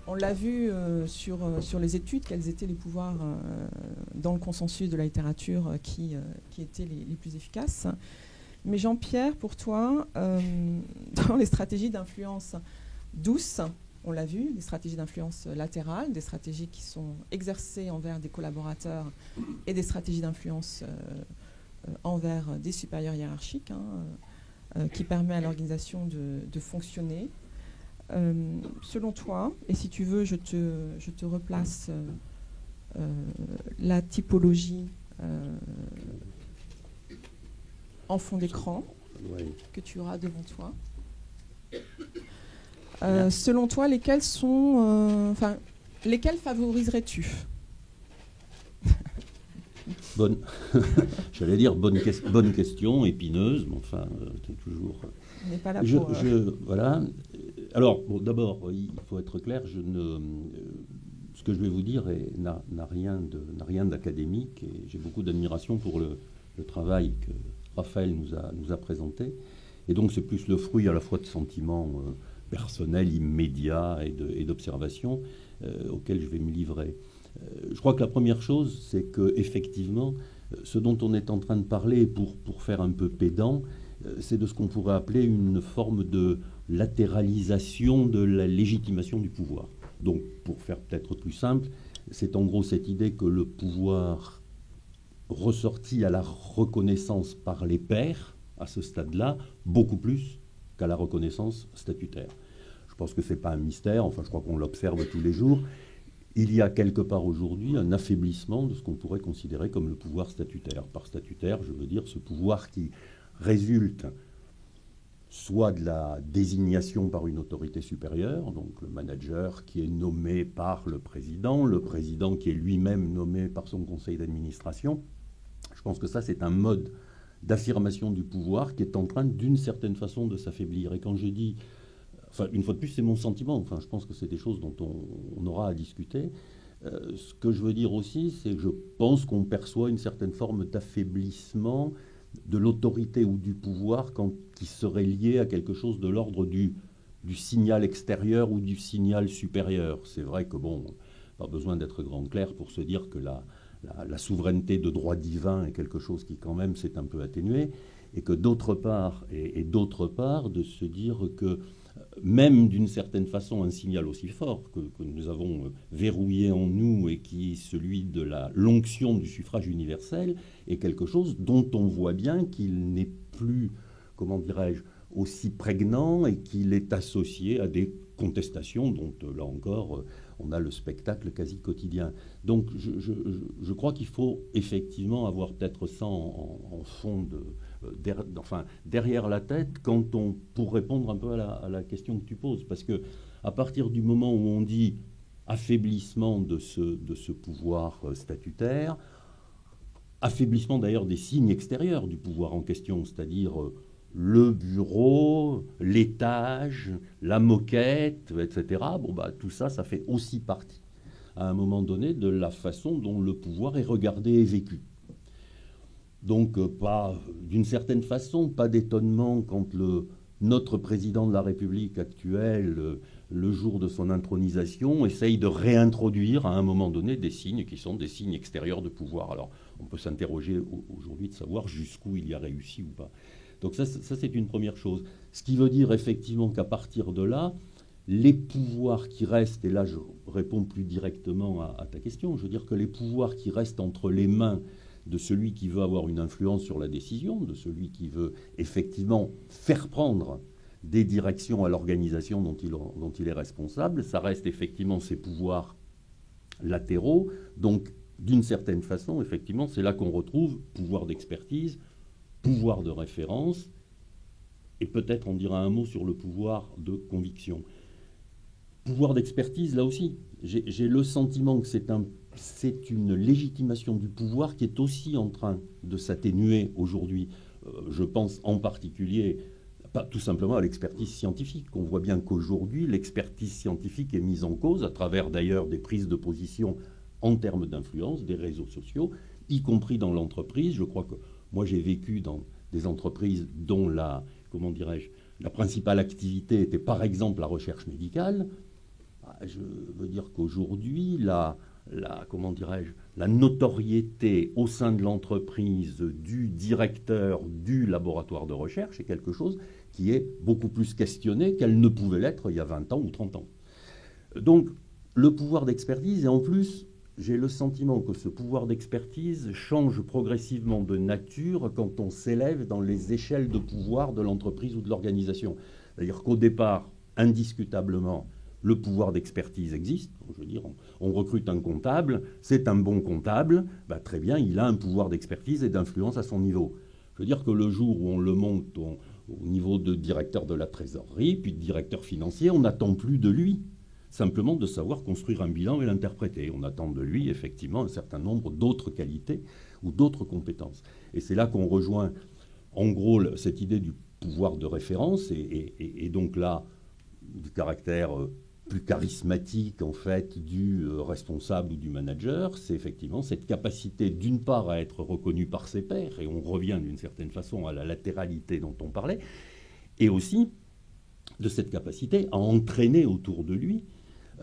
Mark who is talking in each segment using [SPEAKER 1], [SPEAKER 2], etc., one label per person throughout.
[SPEAKER 1] On l'a vu sur les études, quels étaient les pouvoirs dans le consensus de la littérature qui étaient les plus efficaces. Mais Jean-Pierre, pour toi, dans les stratégies d'influence douce, on l'a vu, des stratégies d'influence latérale, des stratégies qui sont exercées envers des collaborateurs et des stratégies d'influence envers des supérieurs hiérarchiques, qui permet à l'organisation de fonctionner. Selon toi, et si tu veux, je te replace la typologie en fond d'écran que tu auras devant toi. Selon toi, lesquels favoriserais-tu?
[SPEAKER 2] J'allais dire bonne question, épineuse, mais enfin, c'est toujours.
[SPEAKER 1] On n'est pas là pour.
[SPEAKER 2] Voilà. Alors, bon, d'abord, il faut être clair. Ce que je vais vous dire n'a rien d'académique, et j'ai beaucoup d'admiration pour le travail que Raphaël nous a présenté. Et donc, c'est plus le fruit à la fois de sentiments personnels, immédiats et d'observations auxquels je vais me livrer. Je crois que la première chose, c'est que effectivement, ce dont on est en train de parler, pour faire un peu pédant, c'est de ce qu'on pourrait appeler une forme de latéralisation de la légitimation du pouvoir. Donc, pour faire peut-être plus simple, c'est en gros cette idée que le pouvoir ressorti à la reconnaissance par les pairs, à ce stade-là, beaucoup plus qu'à la reconnaissance statutaire. Je pense que ce n'est pas un mystère, enfin je crois qu'on l'observe tous les jours. Il y a quelque part aujourd'hui un affaiblissement de ce qu'on pourrait considérer comme le pouvoir statutaire. Par statutaire, je veux dire ce pouvoir qui résulte soit de la désignation par une autorité supérieure, donc le manager qui est nommé par le président qui est lui-même nommé par son conseil d'administration. Je pense que ça, c'est un mode d'affirmation du pouvoir qui est en train, d'une certaine façon, de s'affaiblir. Et quand je dis... Enfin, une fois de plus, c'est mon sentiment. Enfin, je pense que c'est des choses dont on aura à discuter. Ce que je veux dire aussi, c'est que je pense qu'on perçoit une certaine forme d'affaiblissement de l'autorité ou du pouvoir qui serait lié à quelque chose de l'ordre du signal extérieur ou du signal supérieur. C'est vrai que, bon, pas besoin d'être grand clair pour se dire que la souveraineté de droit divin est quelque chose qui, quand même, s'est un peu atténué, et que d'autre part, de se dire que même d'une certaine façon, un signal aussi fort que nous avons verrouillé en nous et qui est celui de l'onction du suffrage universel est quelque chose dont on voit bien qu'il n'est plus, comment dirais-je, aussi prégnant et qu'il est associé à des contestations dont, là encore, on a le spectacle quasi quotidien. Donc je crois qu'il faut effectivement avoir peut-être ça en fond derrière la tête pour répondre un peu à la question que tu poses. Parce que à partir du moment où on dit affaiblissement de ce pouvoir statutaire, affaiblissement d'ailleurs des signes extérieurs du pouvoir en question, c'est-à-dire le bureau, l'étage, la moquette, etc. Bon, bah, tout ça, ça fait aussi partie, à un moment donné, de la façon dont le pouvoir est regardé et vécu. Donc, d'une certaine façon, pas d'étonnement quand notre président de la République actuelle, le jour de son intronisation, essaye de réintroduire à un moment donné des signes qui sont des signes extérieurs de pouvoir. Alors, on peut s'interroger aujourd'hui de savoir jusqu'où il y a réussi ou pas. Donc ça, c'est une première chose. Ce qui veut dire effectivement qu'à partir de là, les pouvoirs qui restent, et là je réponds plus directement à ta question, je veux dire que les pouvoirs qui restent entre les mains de celui qui veut avoir une influence sur la décision, de celui qui veut effectivement faire prendre des directions à l'organisation dont il est responsable, ça reste effectivement ces pouvoirs latéraux. Donc d'une certaine façon, effectivement, c'est là qu'on retrouve pouvoir d'expertise, pouvoir de référence, et peut-être on dira un mot sur le pouvoir de conviction. Pouvoir d'expertise, là aussi, j'ai le sentiment que c'est une légitimation du pouvoir qui est aussi en train de s'atténuer aujourd'hui. Je pense en particulier, pas tout simplement à l'expertise scientifique. On voit bien qu'aujourd'hui, l'expertise scientifique est mise en cause, à travers d'ailleurs des prises de position en termes d'influence, des réseaux sociaux, y compris dans l'entreprise. Je crois que moi, j'ai vécu dans des entreprises dont la principale activité était par exemple la recherche médicale. je veux dire qu'aujourd'hui, comment dirais-je, la notoriété au sein de l'entreprise du directeur du laboratoire de recherche est quelque chose qui est beaucoup plus questionné qu'elle ne pouvait l'être il y a 20 ans ou 30 ans. Donc, le pouvoir d'expertise, et en plus, j'ai le sentiment que ce pouvoir d'expertise change progressivement de nature quand on s'élève dans les échelles de pouvoir de l'entreprise ou de l'organisation. C'est-à-dire qu'au départ, indiscutablement, le pouvoir d'expertise existe. Je veux dire, on recrute un comptable, c'est un bon comptable, bah, très bien, il a un pouvoir d'expertise et d'influence à son niveau. Je veux dire que le jour où on le monte au niveau de directeur de la trésorerie, puis de directeur financier, on n'attend plus de lui simplement de savoir construire un bilan et l'interpréter. On attend de lui, effectivement, un certain nombre d'autres qualités ou d'autres compétences. Et c'est là qu'on rejoint, en gros, cette idée du pouvoir de référence et donc là, du caractère plus charismatique, en fait, du responsable ou du manager. C'est effectivement cette capacité, d'une part, à être reconnu par ses pairs, et on revient d'une certaine façon à la latéralité dont on parlait, et aussi de cette capacité à entraîner autour de lui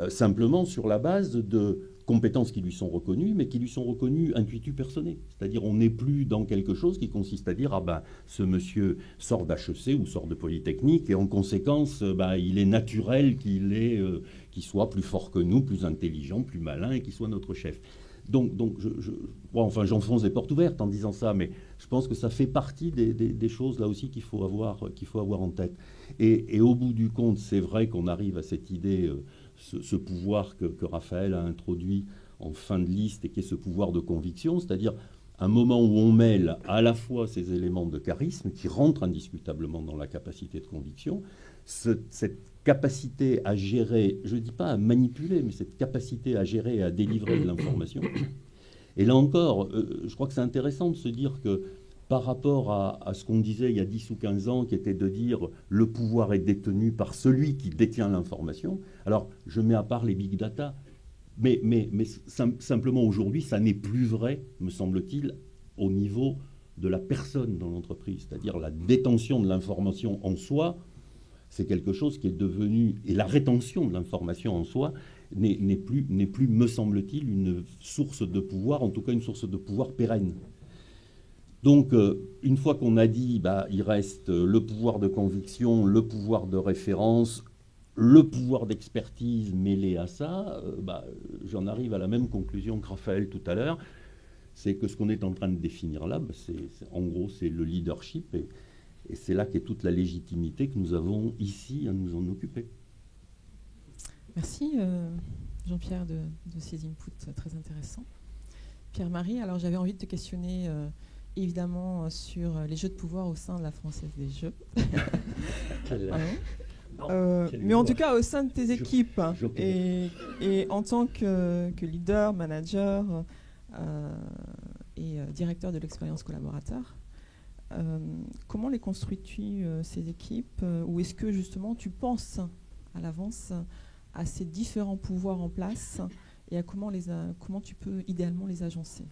[SPEAKER 2] simplement sur la base de compétences qui lui sont reconnues, mais qui lui sont reconnues intuitu personné. C'est-à-dire on n'est plus dans quelque chose qui consiste à dire « Ah ben, ce monsieur sort d'HEC ou sort de Polytechnique, et en conséquence, ben, il est naturel qu'il soit plus fort que nous, plus intelligent, plus malin, et qu'il soit notre chef. » Donc enfin, j'enfonce des portes ouvertes en disant ça, mais je pense que ça fait partie des choses, là aussi, qu'il faut avoir en tête. Et au bout du compte, c'est vrai qu'on arrive à cette idée... Ce pouvoir que Raphaël a introduit en fin de liste et qui est ce pouvoir de conviction, c'est-à-dire un moment où on mêle à la fois ces éléments de charisme qui rentrent indiscutablement dans la capacité de conviction, cette capacité à gérer, je ne dis pas à manipuler, mais cette capacité à gérer et à délivrer de l'information. Et là encore, je crois que c'est intéressant de se dire que par rapport à ce qu'on disait il y a 10 ou 15 ans, qui était de dire le pouvoir est détenu par celui qui détient l'information. Alors, je mets à part les big data, mais simplement aujourd'hui, ça n'est plus vrai, me semble-t-il, au niveau de la personne dans l'entreprise. C'est-à-dire la détention de l'information en soi, c'est quelque chose qui est devenu... Et la rétention de l'information en soi n'est plus, me semble-t-il, une source de pouvoir, en tout cas une source de pouvoir pérenne. Donc, une fois qu'on a dit, bah, il reste le pouvoir de conviction, le pouvoir de référence, le pouvoir d'expertise mêlé à ça, bah, j'en arrive à la même conclusion que Raphaël tout à l'heure, c'est que ce qu'on est en train de définir là, bah, en gros, c'est le leadership, et c'est là qu'est toute la légitimité que nous avons ici à nous en occuper.
[SPEAKER 1] Merci Jean-Pierre de ces inputs très intéressants. Pierre-Marie, alors j'avais envie de te questionner... évidemment sur les jeux de pouvoir au sein de la Française des Jeux. Mais en tout cas au sein de tes équipes et en tant que leader, manager et directeur de l'expérience collaborateur, comment les construis-tu ces équipes ou est-ce que justement tu penses à l'avance à ces différents pouvoirs en place et à comment tu peux idéalement les agencer?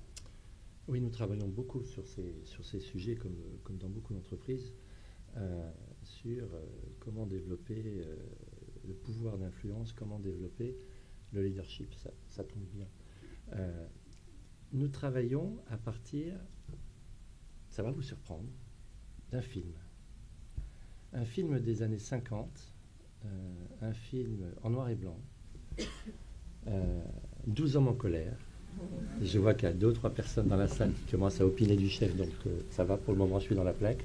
[SPEAKER 3] Oui, nous travaillons beaucoup sur ces sujets, comme dans beaucoup d'entreprises, sur comment développer le pouvoir d'influence, comment développer le leadership. Ça tombe bien. Nous travaillons à partir, ça va vous surprendre, d'un film. Un film des années 50, un film en noir et blanc, 12 hommes en colère. Je vois qu'il y a 2 ou 3 personnes dans la salle qui commencent à opiner du chef, donc ça va, pour le moment je suis dans la plaque.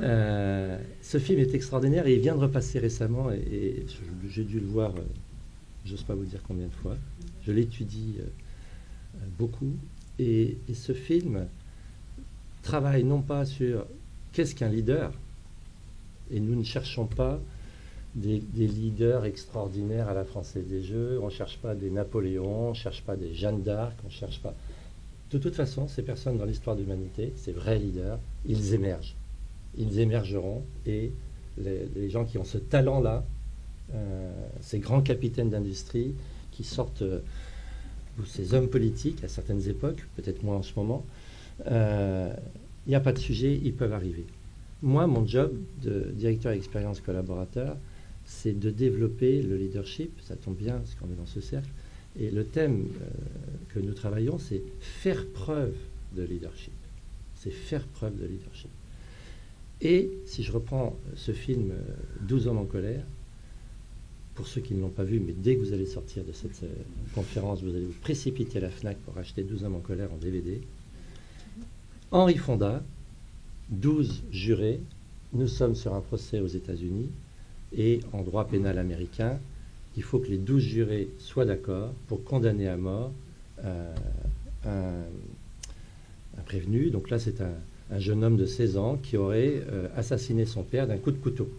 [SPEAKER 3] Ce film est extraordinaire et il vient de repasser récemment et j'ai dû le voir, j'ose pas vous dire combien de fois. Je l'étudie beaucoup et ce film travaille non pas sur qu'est-ce qu'un leader, et nous ne cherchons pas des leaders extraordinaires à la Française des Jeux, on ne cherche pas des Napoléons, on ne cherche pas des Jeanne d'Arc, on ne cherche pas... De toute façon, ces personnes dans l'histoire de l'humanité, ces vrais leaders, ils émergent. Ils émergeront et les gens qui ont ce talent-là, ces grands capitaines d'industrie qui sortent, ou ces hommes politiques à certaines époques, peut-être moins en ce moment, il n'y a pas de sujet, ils peuvent arriver. Moi, mon job de directeur expérience collaborateur, c'est de développer le leadership. Ça tombe bien parce qu'on est dans ce cercle. Et le thème que nous travaillons, c'est faire preuve de leadership. C'est faire preuve de leadership. Et si je reprends ce film 12 hommes en colère, pour ceux qui ne l'ont pas vu, mais dès que vous allez sortir de cette conférence, vous allez vous précipiter à la FNAC pour acheter 12 hommes en colère en DVD. Henri Fonda, 12 jurés, nous sommes sur un procès aux États-Unis et en droit pénal américain, il faut que les 12 jurés soient d'accord pour condamner à mort un prévenu. Donc là, c'est un jeune homme de 16 ans qui aurait assassiné son père d'un coup de couteau.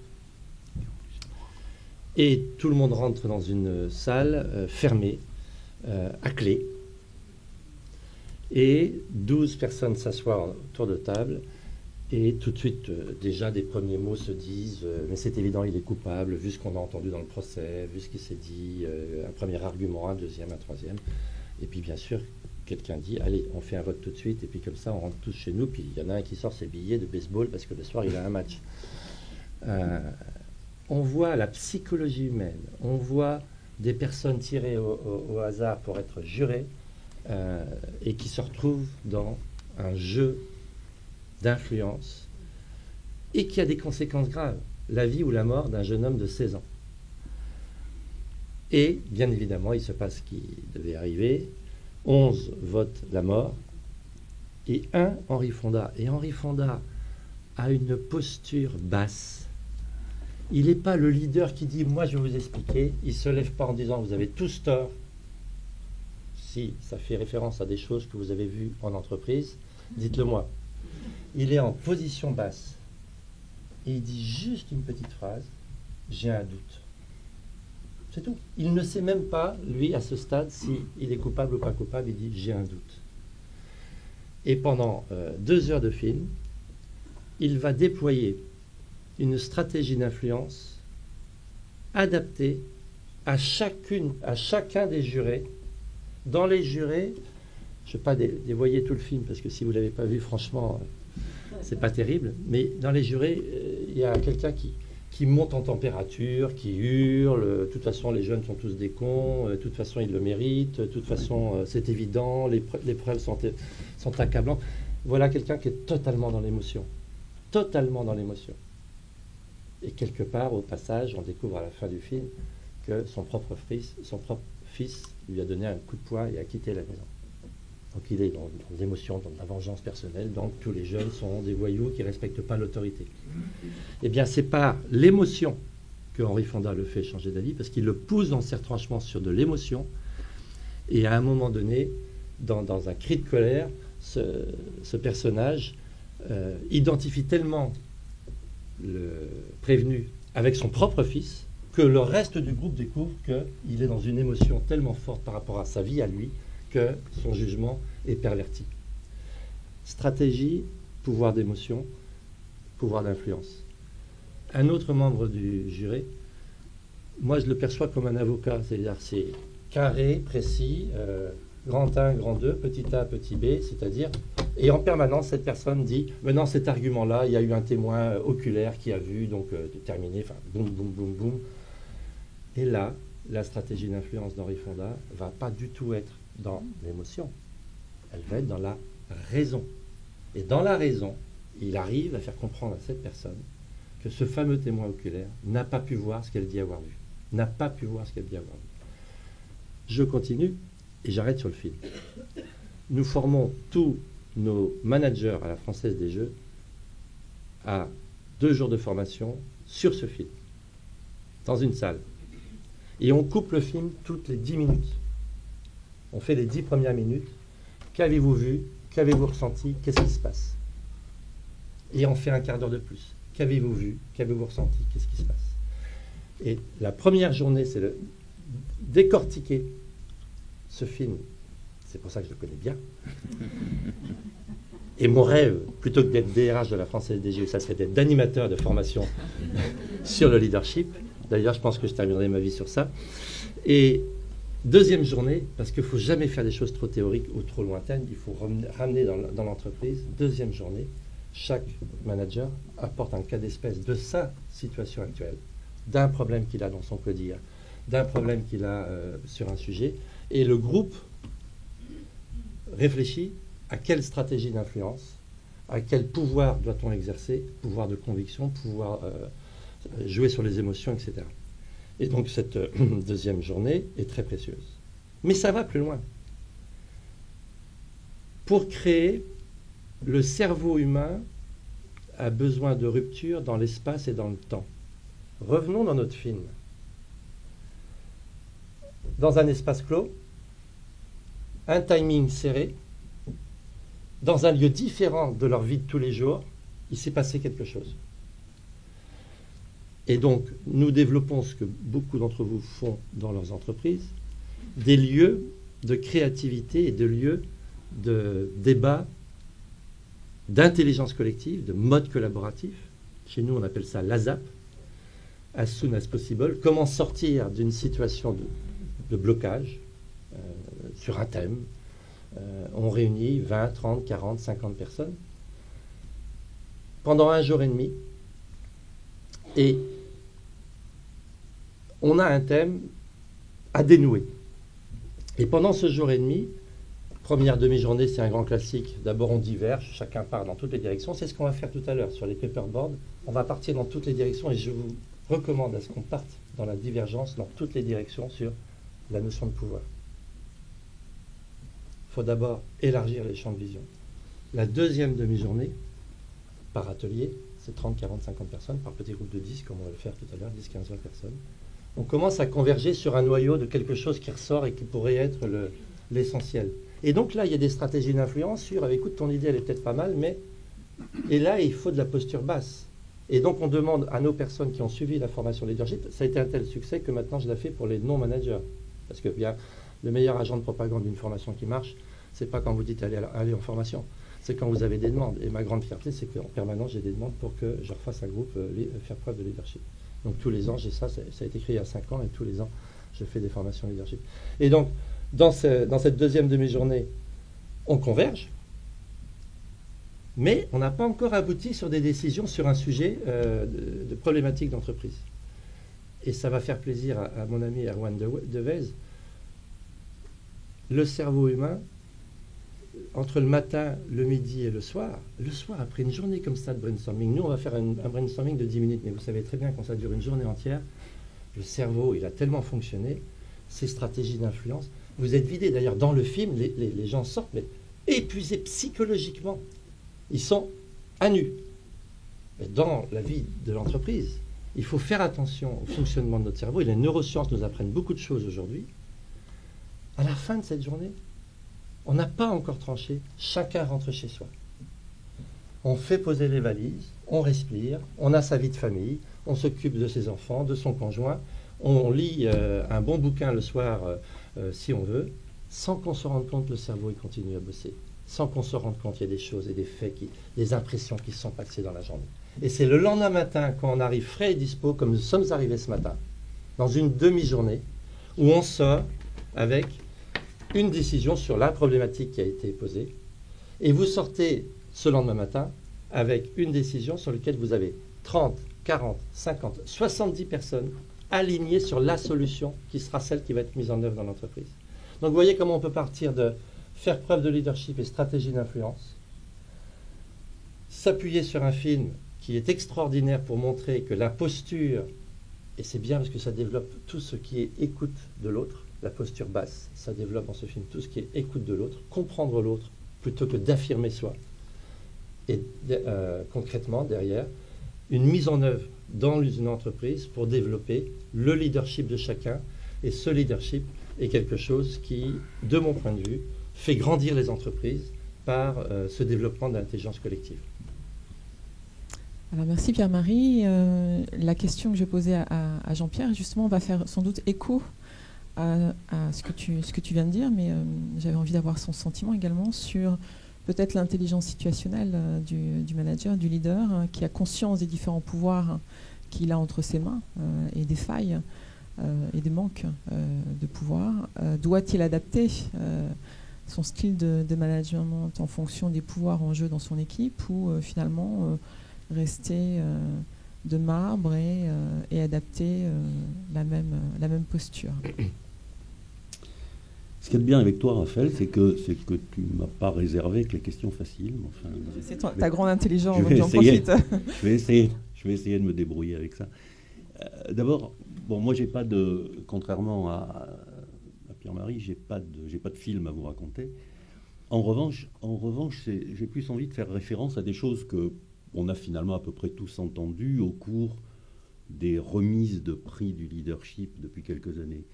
[SPEAKER 3] Et tout le monde rentre dans une salle fermée, à clé. Et 12 personnes s'assoient autour de table. Et tout de suite, déjà, des premiers mots se disent mais c'est évident, il est coupable, vu ce qu'on a entendu dans le procès, vu ce qui s'est dit, un premier argument, un deuxième, un troisième. Et puis, bien sûr, quelqu'un dit allez, on fait un vote tout de suite, et puis comme ça, on rentre tous chez nous. Puis il y en a un qui sort ses billets de baseball parce que le soir, il a un match. On voit la psychologie humaine, on voit des personnes tirées au hasard pour être jurées et qui se retrouvent dans un jeu d'influence et qui a des conséquences graves, la vie ou la mort d'un jeune homme de 16 ans. Et bien évidemment, il se passe ce qui devait arriver. 11 votent la mort et 1 Henri Fonda. Et Henri Fonda a une posture basse. Il n'est pas le leader qui dit « moi je vais vous expliquer ». Il ne se lève pas en disant « vous avez tous tort ». Si ça fait référence à des choses que vous avez vues en entreprise, dites-le moi. Il est en position basse. Et il dit juste une petite phrase « j'ai un doute ». C'est tout. Il ne sait même pas, lui, à ce stade, s'il est coupable ou pas coupable. Il dit « j'ai un doute ». Et pendant 2 heures de film, il va déployer une stratégie d'influence adaptée à chacun des jurés. Dans les jurés, je ne vais pas dévoyer tout le film, parce que si vous ne l'avez pas vu, franchement, c'est pas terrible, mais dans les jurés, il y a quelqu'un qui monte en température, qui hurle, de toute façon les jeunes sont tous des cons, de toute façon ils le méritent, de toute façon c'est évident, les preuves sont accablantes. Voilà quelqu'un qui est totalement dans l'émotion. Totalement dans l'émotion. Et quelque part, au passage, on découvre à la fin du film que son propre fils lui a donné un coup de poing et a quitté la maison. Donc il est dans l'émotion, dans la vengeance personnelle. Donc tous les jeunes sont des voyous qui ne respectent pas l'autorité. Eh bien, c'est par l'émotion que Henri Fonda le fait changer d'avis, parce qu'il le pousse dans ses retranchements sur de l'émotion. Et à un moment donné, dans un cri de colère, ce personnage identifie tellement le prévenu avec son propre fils que le reste du groupe découvre qu'il est dans une émotion tellement forte par rapport à sa vie à lui que son jugement est perverti. Stratégie, pouvoir d'émotion, pouvoir d'influence. Un autre membre du jury, moi je le perçois comme un avocat, c'est-à-dire c'est carré, précis, grand 1, grand 2, petit a, petit b, c'est-à-dire, et en permanence cette personne dit, maintenant cet argument-là, il y a eu un témoin oculaire qui a vu, donc terminé, enfin boum, boum, boum, boum. Et là, la stratégie d'influence d'Henri Fonda va pas du tout être dans l'émotion, elle va être dans la raison. Et dans la raison, il arrive à faire comprendre à cette personne que ce fameux témoin oculaire n'a pas pu voir ce qu'elle dit avoir vu. N'a pas pu voir ce qu'elle dit avoir vu. Je continue et j'arrête sur le film. Nous formons tous nos managers à la Française des Jeux à 2 jours de formation sur ce film, dans une salle. Et on coupe le film toutes les 10 minutes. On fait les 10 premières minutes. Qu'avez-vous vu? Qu'avez-vous ressenti? Qu'est-ce qui se passe? Et on fait un quart d'heure de plus. Qu'avez-vous vu? Qu'avez-vous ressenti? Qu'est-ce qui se passe? Et la première journée, c'est de décortiquer ce film. C'est pour ça que je le connais bien. Et mon rêve, plutôt que d'être DRH de la Française des Jeux, ça serait d'être d'animateur de formation sur le leadership. D'ailleurs, je pense que je terminerai ma vie sur ça. Et deuxième journée, parce qu'il ne faut jamais faire des choses trop théoriques ou trop lointaines, il faut ramener dans l'entreprise. Deuxième journée, chaque manager apporte un cas d'espèce de sa situation actuelle, d'un problème qu'il a dans son codir, d'un problème qu'il a sur un sujet, et le groupe réfléchit à quelle stratégie d'influence, à quel pouvoir doit-on exercer, pouvoir de conviction, pouvoir jouer sur les émotions, etc. Et donc cette deuxième journée est très précieuse. Mais ça va plus loin. Pour créer, le cerveau humain a besoin de rupture dans l'espace et dans le temps. Revenons dans notre film. Dans un espace clos, un timing serré, dans un lieu différent de leur vie de tous les jours, il s'est passé quelque chose. Et donc, nous développons ce que beaucoup d'entre vous font dans leurs entreprises, des lieux de créativité et de lieux de débat, d'intelligence collective, de mode collaboratif. Chez nous, on appelle ça l'ASAP, as soon as possible. Comment sortir d'une situation de blocage sur un thème. On réunit 20, 30, 40, 50 personnes pendant 1 jour et demi. Et on a un thème à dénouer. Et pendant ce jour et demi, première demi-journée, c'est un grand classique. D'abord, on diverge, chacun part dans toutes les directions. C'est ce qu'on va faire tout à l'heure sur les paperboards. On va partir dans toutes les directions et je vous recommande à ce qu'on parte dans la divergence dans toutes les directions sur la notion de pouvoir. Il faut d'abord élargir les champs de vision. La deuxième demi-journée, par atelier, c'est 30, 40, 50 personnes, par petit groupe de 10, comme on va le faire tout à l'heure, 10, 15, 20 personnes. On commence à converger sur un noyau de quelque chose qui ressort et qui pourrait être l'essentiel. Et donc là, il y a des stratégies d'influence sur, écoute, ton idée, elle est peut-être pas mal, mais... Et là, il faut de la posture basse. Et donc, on demande à nos personnes qui ont suivi la formation leadership, ça a été un tel succès que maintenant, je la fais pour les non-managers. Parce que bien, le meilleur agent de propagande d'une formation qui marche, c'est pas quand vous dites allez en formation, c'est quand vous avez des demandes. Et ma grande fierté, c'est qu'en permanence, j'ai des demandes pour que je refasse un groupe faire preuve de leadership. Donc, tous les ans, j'ai ça a été créé il y a 5 ans, et tous les ans, je fais des formations leadership. Et donc, dans cette deuxième demi-journée, on converge, mais on n'a pas encore abouti sur des décisions sur un sujet de problématique d'entreprise. Et ça va faire plaisir à mon ami Erwan Devez. Le cerveau humain, entre le matin, le midi et le soir, après une journée comme ça de brainstorming, nous on va faire un brainstorming de 10 minutes, mais vous savez très bien quand ça dure une journée entière, le cerveau, il a tellement fonctionné, ces stratégies d'influence. Vous êtes vidé, d'ailleurs, dans le film, les gens sortent, mais épuisés psychologiquement. Ils sont à nu. Mais dans la vie de l'entreprise, il faut faire attention au fonctionnement de notre cerveau, et les neurosciences nous apprennent beaucoup de choses aujourd'hui. À la fin de cette journée, on n'a pas encore tranché, chacun rentre chez soi. On fait poser les valises, on respire, on a sa vie de famille, on s'occupe de ses enfants, de son conjoint, on lit un bon bouquin le soir si on veut, sans qu'on se rende compte que le cerveau il continue à bosser, sans qu'on se rende compte qu'il y a des choses et des faits, des impressions qui se sont passées dans la journée. Et c'est le lendemain matin, quand on arrive frais et dispo, comme nous sommes arrivés ce matin, dans une demi-journée, où on sort avec une décision sur la problématique qui a été posée, et vous sortez ce lendemain matin avec une décision sur laquelle vous avez 30, 40, 50, 70 personnes alignées sur la solution qui sera celle qui va être mise en œuvre dans l'entreprise. Donc vous voyez comment on peut partir de faire preuve de leadership et stratégie d'influence, s'appuyer sur un film qui est extraordinaire pour montrer que la posture, et c'est bien parce que ça développe tout ce qui est écoute de l'autre, la posture basse, ça développe dans ce film tout ce qui est écoute de l'autre, comprendre l'autre plutôt que d'affirmer soi. Et concrètement, derrière, une mise en œuvre dans une entreprise pour développer le leadership de chacun. Et ce leadership est quelque chose qui, de mon point de vue, fait grandir les entreprises par ce développement de l'intelligence collective.
[SPEAKER 1] Alors merci Pierre-Marie. La question que je posais à Jean-Pierre, justement, va faire sans doute écho à ce que tu viens de dire, mais j'avais envie d'avoir son sentiment également sur peut-être l'intelligence situationnelle du manager, du leader, qui a conscience des différents pouvoirs qu'il a entre ses mains et des failles et des manques de pouvoir. Doit-il adapter son style de management en fonction des pouvoirs en jeu dans son équipe ou finalement rester de marbre et adapter la même posture.
[SPEAKER 2] Ce qu'il y a de bien avec toi, Raphaël, c'est que tu ne m'as pas réservé que les questions faciles. Enfin,
[SPEAKER 1] c'est ta grande intelligence, donc j'en
[SPEAKER 2] essayer,
[SPEAKER 1] profite.
[SPEAKER 2] je vais essayer de me débrouiller avec ça. D'abord, bon, moi, j'ai pas contrairement à Pierre-Marie, j'ai pas de film à vous raconter. En revanche, j'ai plus envie de faire référence à des choses que on a finalement à peu près tous entendues au cours des remises de prix du leadership depuis quelques années.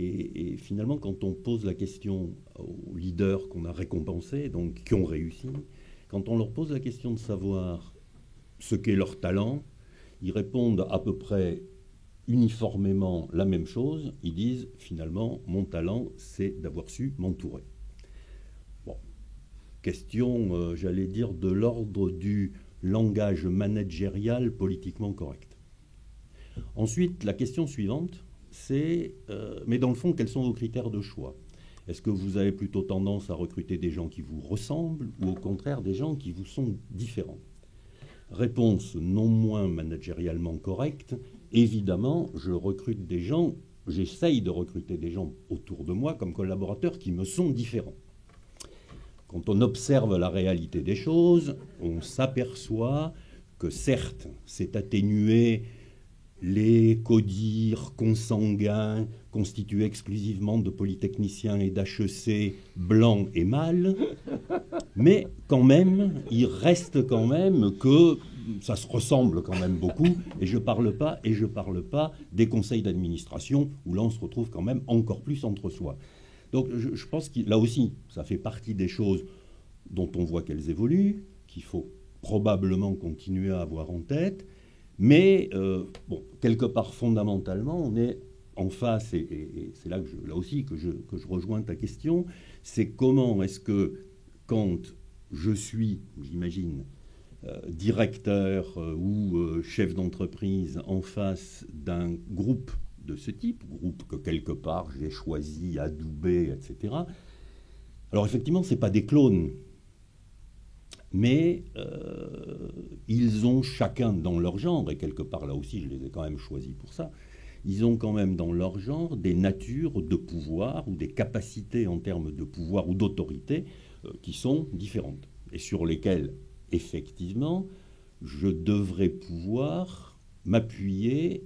[SPEAKER 2] Et finalement, quand on pose la question aux leaders qu'on a récompensés, donc qui ont réussi, quand on leur pose la question de savoir ce qu'est leur talent, ils répondent à peu près uniformément la même chose. Ils disent finalement, mon talent, c'est d'avoir su m'entourer. Bon, question, j'allais dire, de l'ordre du langage managérial politiquement correct. Ensuite, la question suivante, c'est, mais dans le fond, quels sont vos critères de choix? Est-ce que vous avez plutôt tendance à recruter des gens qui vous ressemblent ou au contraire des gens qui vous sont différents? Réponse non moins managérialement correcte, évidemment, j'essaye de recruter des gens autour de moi comme collaborateurs qui me sont différents. Quand on observe la réalité des choses, on s'aperçoit que certes, c'est atténué les codires consanguins constitués exclusivement de polytechniciens et d'HEC blancs et mâles, mais quand même, il reste quand même que ça se ressemble quand même beaucoup, et je parle pas des conseils d'administration où là on se retrouve quand même encore plus entre soi. Donc je pense que là aussi, ça fait partie des choses dont on voit qu'elles évoluent, qu'il faut probablement continuer à avoir en tête. Mais, bon, quelque part, fondamentalement, on est en face, et c'est là, là aussi que je rejoins ta question, c'est comment est-ce que, quand je suis, j'imagine, directeur ou chef d'entreprise en face d'un groupe de ce type, groupe que quelque part j'ai choisi, adoubé, etc. Alors effectivement, ce n'est pas des clones. Mais ils ont chacun dans leur genre, et quelque part là aussi je les ai quand même choisis pour ça, ils ont quand même dans leur genre des natures de pouvoir ou des capacités en termes de pouvoir ou d'autorité qui sont différentes et sur lesquelles effectivement je devrais pouvoir m'appuyer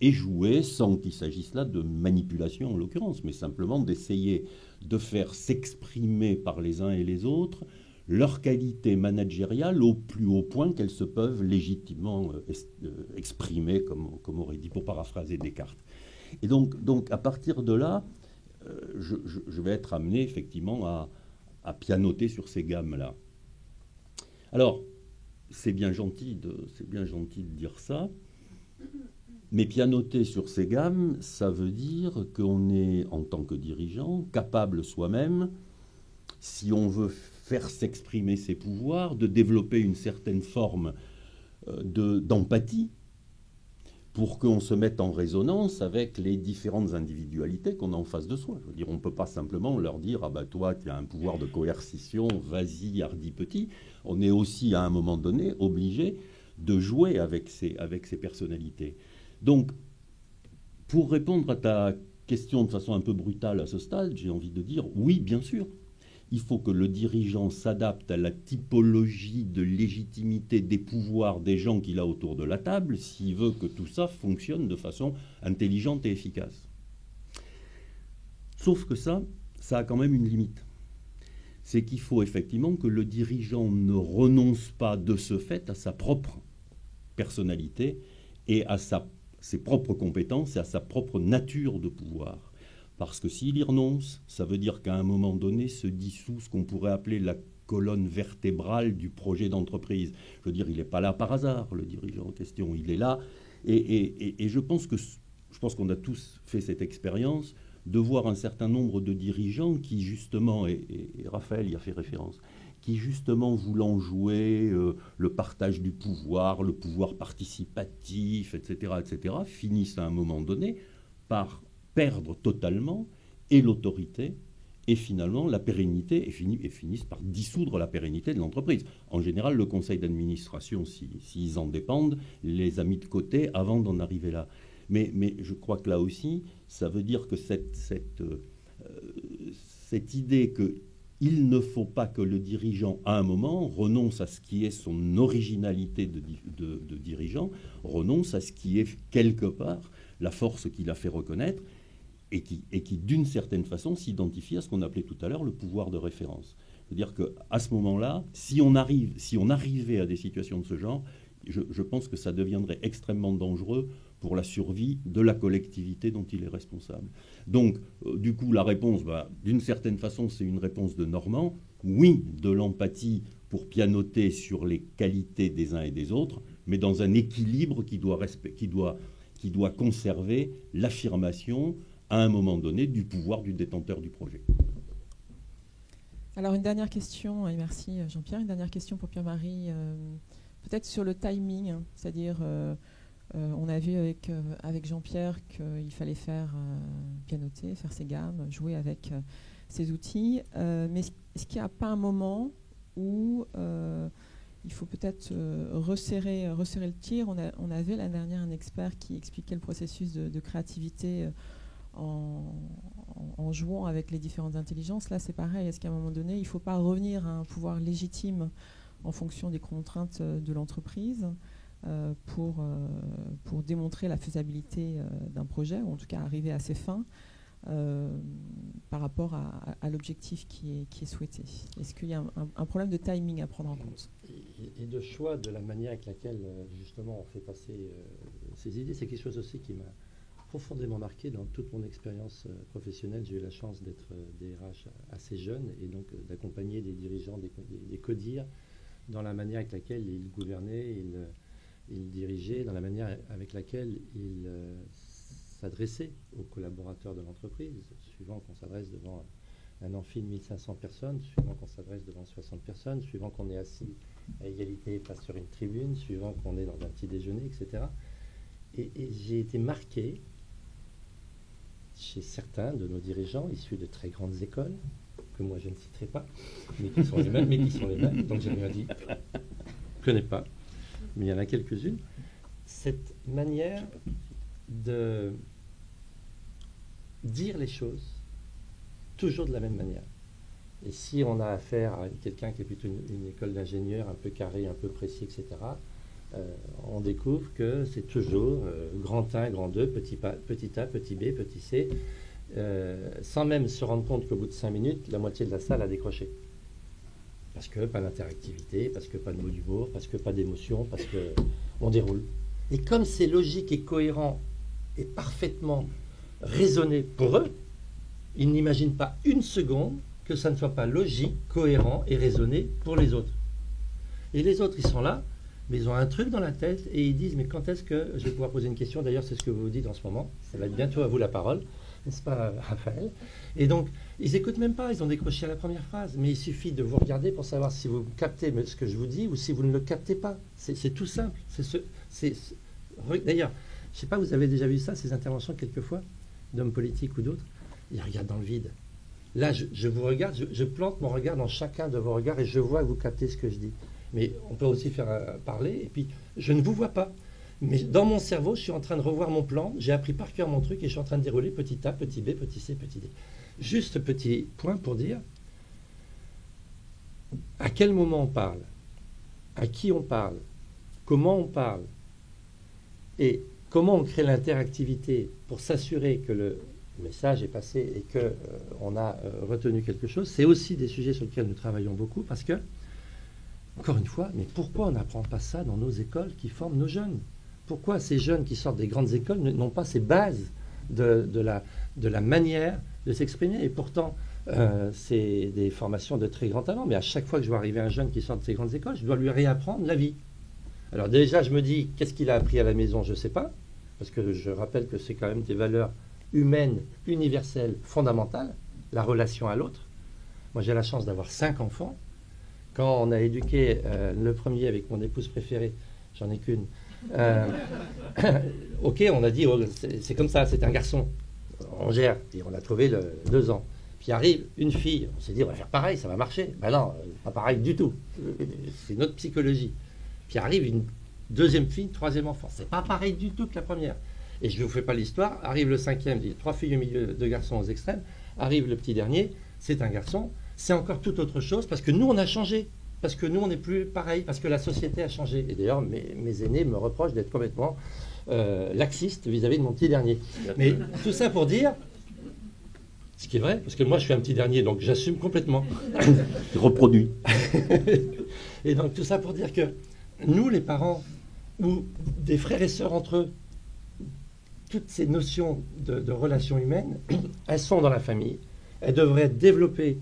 [SPEAKER 2] et jouer sans qu'il s'agisse là de manipulation en l'occurrence, mais simplement d'essayer de faire s'exprimer par les uns et les autres leurs qualités managériales au plus haut point qu'elles se peuvent légitimement exprimer, comme aurait dit, pour paraphraser Descartes. Et donc à partir de là, je vais être amené effectivement à pianoter sur ces gammes-là. Alors, c'est bien gentil de dire ça, mais pianoter sur ces gammes, ça veut dire qu'on est, en tant que dirigeant, capable soi-même, si on veut faire s'exprimer ses pouvoirs, de développer une certaine forme d'empathie pour qu'on se mette en résonance avec les différentes individualités qu'on a en face de soi. Je veux dire, on ne peut pas simplement leur dire « Ah ben toi, tu as un pouvoir de coercition, vas-y, hardi petit ». On est aussi, à un moment donné, obligé de jouer avec ces personnalités. Donc, pour répondre à ta question de façon un peu brutale à ce stade, j'ai envie de dire oui, bien sûr. Il faut que le dirigeant s'adapte à la typologie de légitimité des pouvoirs des gens qu'il a autour de la table s'il veut que tout ça fonctionne de façon intelligente et efficace. Sauf que ça a quand même une limite. C'est qu'il faut effectivement que le dirigeant ne renonce pas de ce fait à sa propre personnalité et à ses propres compétences et à sa propre nature de pouvoir. Parce que s'il y renonce, ça veut dire qu'à un moment donné se dissout ce qu'on pourrait appeler la colonne vertébrale du projet d'entreprise. Je veux dire, il n'est pas là par hasard, le dirigeant en question. Il est là. Et je pense qu'on a tous fait cette expérience de voir un certain nombre de dirigeants qui, justement, et Raphaël y a fait référence, qui, justement, voulant jouer le partage du pouvoir, le pouvoir participatif, etc., finissent à un moment donné par perdre totalement et l'autorité et finalement la pérennité, et finissent par dissoudre la pérennité de l'entreprise. En général, le conseil d'administration, s'ils en dépendent, les a mis de côté avant d'en arriver là. Mais je crois que là aussi, ça veut dire que cette idée qu'il ne faut pas que le dirigeant, à un moment, renonce à ce qui est son originalité de dirigeant, renonce à ce qui est quelque part la force qu'il a fait reconnaître, et qui d'une certaine façon, s'identifie à ce qu'on appelait tout à l'heure le pouvoir de référence. C'est-à-dire qu'à ce moment-là, si on arrivait à des situations de ce genre, je pense que ça deviendrait extrêmement dangereux pour la survie de la collectivité dont il est responsable. Donc, du coup, la réponse, d'une certaine façon, c'est une réponse de Normand. Oui, de l'empathie pour pianoter sur les qualités des uns et des autres, mais dans un équilibre qui doit conserver l'affirmation à un moment donné du pouvoir du détenteur du projet.
[SPEAKER 1] Alors une dernière question, et merci Jean-Pierre, une dernière question pour Pierre-Marie, peut-être sur le timing, hein, c'est-à-dire on a vu avec Jean-Pierre qu'il fallait pianoter, faire ses gammes, jouer avec ses outils, mais est-ce qu'il n'y a pas un moment où il faut peut-être resserrer le tir? On avait l'année dernière un expert qui expliquait le processus de créativité en jouant avec les différentes intelligences. Là, c'est pareil. Est-ce qu'à un moment donné, il ne faut pas revenir à un pouvoir légitime en fonction des contraintes de l'entreprise pour démontrer la faisabilité d'un projet, ou en tout cas arriver à ses fins par rapport à l'objectif qui est souhaité? Est-ce qu'il y a un problème de timing à prendre en compte?
[SPEAKER 3] Et de choix de la manière avec laquelle, justement, on fait passer ces idées, c'est quelque chose aussi qui m'a profondément marqué dans toute mon expérience professionnelle. J'ai eu la chance d'être DRH assez jeune et donc d'accompagner des dirigeants, des CODIR, dans la manière avec laquelle ils gouvernaient, ils dirigeaient, dans la manière avec laquelle ils s'adressaient aux collaborateurs de l'entreprise, suivant qu'on s'adresse devant un amphi de 1500 personnes, suivant qu'on s'adresse devant 60 personnes, suivant qu'on est assis à égalité face sur une tribune, suivant qu'on est dans un petit déjeuner, etc. Et j'ai été marqué chez certains de nos dirigeants issus de très grandes écoles, que moi je ne citerai pas, mais qui sont les mêmes, donc j'ai rien dit, je ne connais pas, mais il y en a quelques-unes, cette manière de dire les choses toujours de la même manière. Et si on a affaire à quelqu'un qui est plutôt une école d'ingénieur, un peu carré, un peu précis, etc., on découvre que c'est toujours grand 1, grand 2, petit A, petit B, petit C, sans même se rendre compte qu'au bout de 5 minutes, la moitié de la salle a décroché. Parce que pas d'interactivité, parce que pas de mots d'humour, parce que pas d'émotion, parce qu'on déroule. Et comme c'est logique et cohérent et parfaitement raisonné pour eux, ils n'imaginent pas une seconde que ça ne soit pas logique, cohérent et raisonné pour les autres. Et les autres, ils sont là, mais ils ont un truc dans la tête et ils disent, mais quand est-ce que je vais pouvoir poser une question? D'ailleurs, c'est ce que vous dites en ce moment. Ça va être bientôt à vous la parole, n'est-ce pas, Raphaël? Et donc, ils n'écoutent même pas, ils ont décroché à la première phrase. Mais il suffit de vous regarder pour savoir si vous captez ce que je vous dis ou si vous ne le captez pas. C'est tout simple. D'ailleurs, je ne sais pas, vous avez déjà vu ça, ces interventions quelquefois, d'hommes politiques ou d'autres? Ils regardent dans le vide. Là, je vous regarde, je plante mon regard dans chacun de vos regards et je vois que vous captez ce que je dis. Mais on peut aussi faire parler, et puis je ne vous vois pas. Mais dans mon cerveau, je suis en train de revoir mon plan, j'ai appris par cœur mon truc et je suis en train de dérouler petit A, petit B, petit C, petit D. Juste petit point pour dire à quel moment on parle, à qui on parle, comment on parle, et comment on crée l'interactivité pour s'assurer que le message est passé et qu'on a retenu quelque chose. C'est aussi des sujets sur lesquels nous travaillons beaucoup parce que, encore une fois, mais pourquoi on n'apprend pas ça dans nos écoles qui forment nos jeunes? Pourquoi ces jeunes qui sortent des grandes écoles n'ont pas ces bases de la manière de s'exprimer? Et pourtant, c'est des formations de très grand talent. Mais à chaque fois que je vois arriver un jeune qui sort de ces grandes écoles, je dois lui réapprendre la vie. Alors déjà, je me dis, qu'est-ce qu'il a appris à la maison? Je ne sais pas. Parce que je rappelle que c'est quand même des valeurs humaines, universelles, fondamentales. La relation à l'autre. Moi, j'ai la chance d'avoir 5 enfants. Quand on a éduqué le premier avec mon épouse préférée, j'en ai qu'une, ok, on a dit, oh, c'est comme ça, c'est un garçon, on gère, et on a trouvé 2 ans. Puis arrive une fille, on s'est dit, on va faire pareil, ça va marcher. Ben non, pas pareil du tout. C'est notre psychologie. Puis arrive une deuxième fille, troisième enfant. C'est pas pareil du tout que la première. Et je ne vous fais pas l'histoire. Arrive le cinquième, il y a 3 filles au milieu, 2 garçons aux extrêmes. Arrive le petit dernier, c'est un garçon. C'est encore tout autre chose parce que nous, on a changé. Parce que nous, on n'est plus pareil. Parce que la société a changé. Et d'ailleurs, mes aînés me reprochent d'être complètement laxiste vis-à-vis de mon petit dernier. Mais tout ça pour dire... Ce qui est vrai, parce que moi je suis un petit dernier, donc j'assume complètement.
[SPEAKER 2] Reproduit.
[SPEAKER 3] Et donc tout ça pour dire que nous, les parents, ou des frères et sœurs entre eux, toutes ces notions de relations humaines, elles sont dans la famille. Elles devraient être développées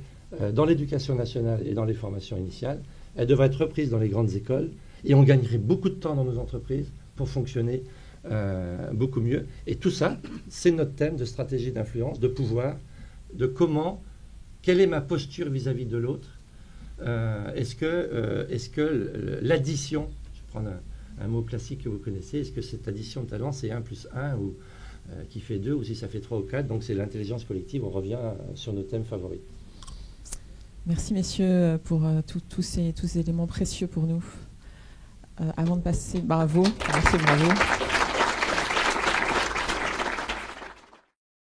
[SPEAKER 3] dans l'éducation nationale et dans les formations initiales. Elles devraient être reprises dans les grandes écoles. Et on gagnerait beaucoup de temps dans nos entreprises pour fonctionner beaucoup mieux. Et tout ça, c'est notre thème de stratégie d'influence, de pouvoir, de comment, quelle est ma posture vis-à-vis de l'autre. Est-ce que l'addition, je vais prendre un mot classique que vous connaissez, est-ce que cette addition de talent, c'est 1 plus 1 ou qui fait 2, ou si ça fait 3 ou 4, donc c'est l'intelligence collective, on revient sur nos thèmes favoris.
[SPEAKER 1] Merci messieurs pour tous ces éléments précieux pour nous. Avant de passer, bravo.